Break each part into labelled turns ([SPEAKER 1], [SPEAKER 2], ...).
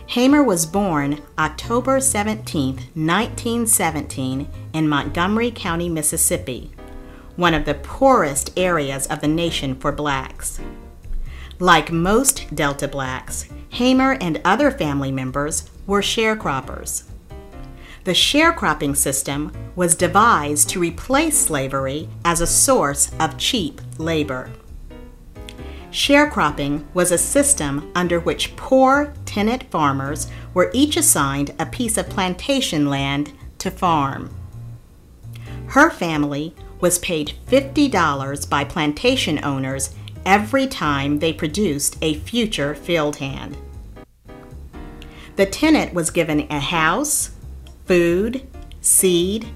[SPEAKER 1] Hamer was born October 17, 1917, in Montgomery County, Mississippi, one of the poorest areas of the nation for blacks. Like most Delta blacks, Hamer and other family members were sharecroppers. The sharecropping system was devised to replace slavery as a source of cheap labor. Sharecropping was a system under which poor tenant farmers were each assigned a piece of plantation land to farm. Her family was paid $50 by plantation owners every time they produced a future field hand. The tenant was given a house, food, seed,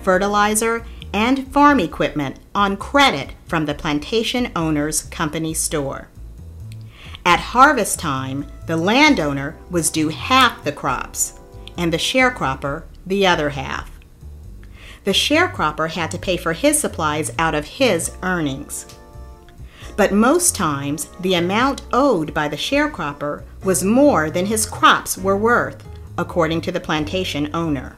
[SPEAKER 1] fertilizer, and farm equipment on credit from the plantation owner's company store. At harvest time, the landowner was due half the crops, and the sharecropper the other half. The sharecropper had to pay for his supplies out of his earnings. But most times, the amount owed by the sharecropper was more than his crops were worth, according to the plantation owner.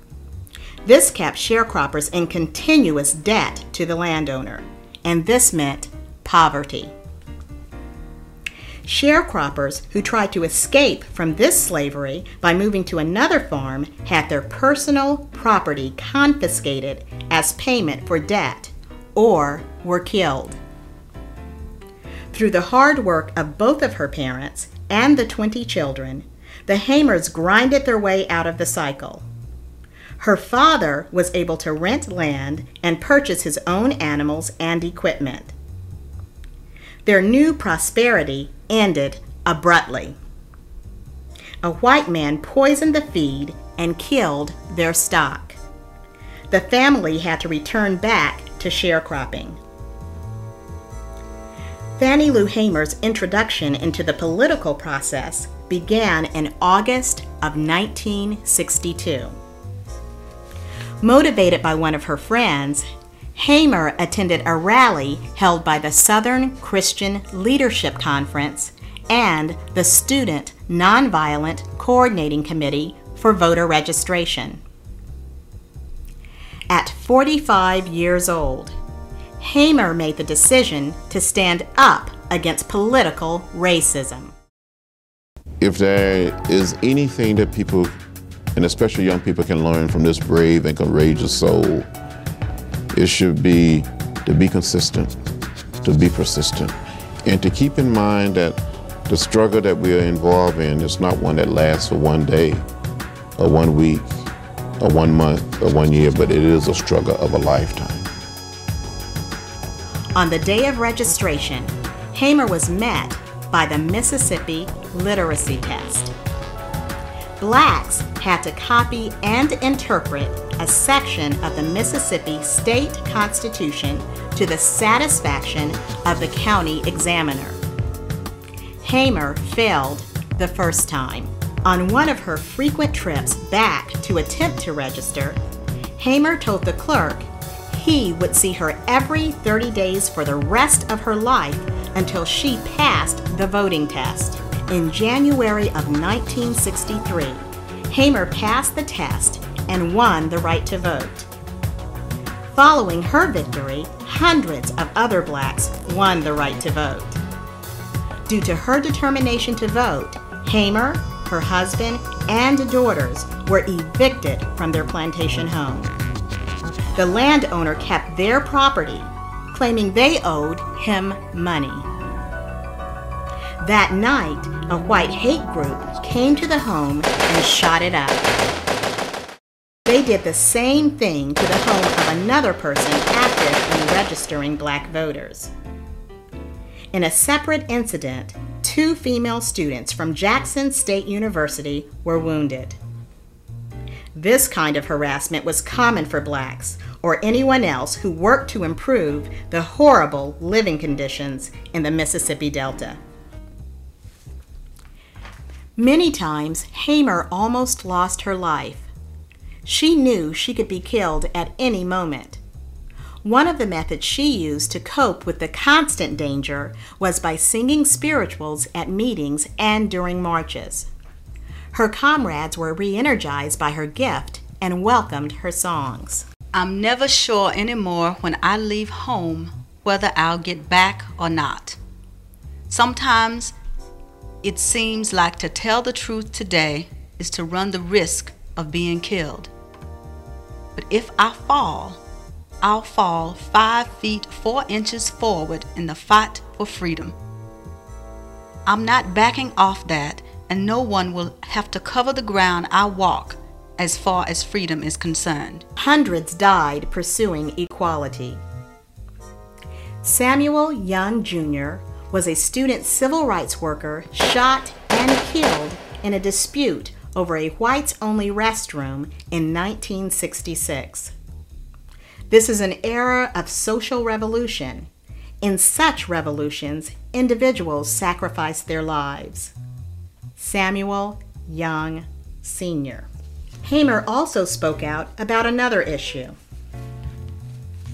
[SPEAKER 1] This kept sharecroppers in continuous debt to the landowner, and this meant poverty. Sharecroppers who tried to escape from this slavery by moving to another farm had their personal property confiscated as payment for debt, or were killed. Through the hard work of both of her parents and the 20 children, the Hamers grinded their way out of the cycle. Her father was able to rent land and purchase his own animals and equipment. Their new prosperity ended abruptly. A white man poisoned the feed and killed their stock. The family had to return back to sharecropping. Fannie Lou Hamer's introduction into the political process began in August of 1962. Motivated by one of her friends, Hamer attended a rally held by the Southern Christian Leadership Conference and the Student Nonviolent Coordinating Committee for voter registration. At 45 years old, Hamer made the decision to stand up against political racism.
[SPEAKER 2] If there is anything that people, and especially young people, can learn from this brave and courageous soul, it should be to be consistent, to be persistent, and to keep in mind that the struggle that we are involved in is not one that lasts for one day, or 1 week, or 1 month, or 1 year, but it is a struggle of a lifetime.
[SPEAKER 1] On the day of registration, Hamer was met by the Mississippi Literacy Test. Blacks had to copy and interpret a section of the Mississippi State Constitution to the satisfaction of the county examiner. Hamer failed the first time. On one of her frequent trips back to attempt to register, Hamer told the clerk he would see her every 30 days for the rest of her life until she passed the voting test. In January of 1963, Hamer passed the test and won the right to vote. Following her victory, hundreds of other blacks won the right to vote. Due to her determination to vote, Hamer, her husband, and daughters were evicted from their plantation home. The landowner kept their property, claiming they owed him money. That night, a white hate group came to the home and shot it up. They did the same thing to the home of another person active in registering black voters. In a separate incident, 2 female students from Jackson State University were wounded. This kind of harassment was common for blacks or anyone else who worked to improve the horrible living conditions in the Mississippi Delta. Many times, Hamer almost lost her life. She knew she could be killed at any moment. One of the methods she used to cope with the constant danger was by singing spirituals at meetings and during marches. Her comrades were re-energized by her gift and welcomed her songs.
[SPEAKER 3] I'm never sure anymore when I leave home whether I'll get back or not. Sometimes it seems like to tell the truth today is to run the risk of being killed. But if I fall, I'll fall 5 feet 4 inches forward in the fight for freedom. I'm not backing off that, and no one will have to cover the ground I walk as far as freedom is concerned.
[SPEAKER 1] Hundreds died pursuing equality. Samuel Young Jr. was a student civil rights worker shot and killed in a dispute over a whites-only restroom in 1966. This is an era of social revolution. In such revolutions, individuals sacrifice their lives. Samuel Young Sr. Hamer also spoke out about another issue.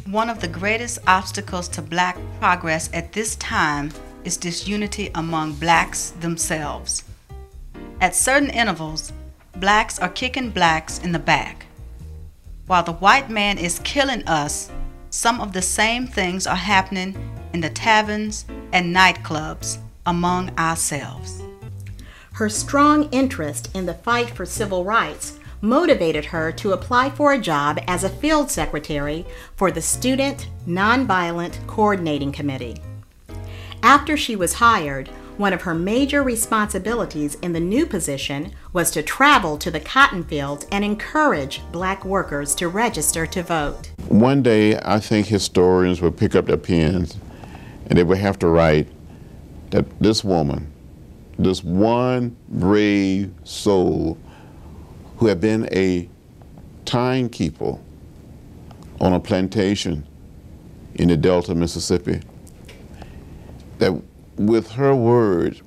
[SPEAKER 3] One of the greatest obstacles to black progress at this time is disunity among blacks themselves. At certain intervals, blacks are kicking blacks in the back. While the white man is killing us, some of the same things are happening in the taverns and nightclubs among ourselves.
[SPEAKER 1] Her strong interest in the fight for civil rights motivated her to apply for a job as a field secretary for the Student Nonviolent Coordinating Committee. After she was hired, one of her major responsibilities in the new position was to travel to the cotton fields and encourage black workers to register to vote.
[SPEAKER 2] One day, I think historians would pick up their pens and they would have to write that this woman, this one brave soul who had been a timekeeper on a plantation in the Delta, Mississippi, that with her words,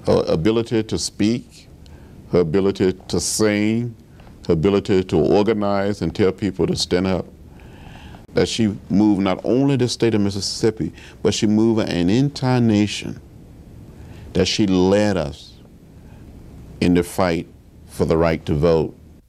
[SPEAKER 2] her ability to speak, her ability to sing, her ability to organize and tell people to stand up, that she moved not only the state of Mississippi, but she moved an entire nation, that she led us in the fight for the right to vote.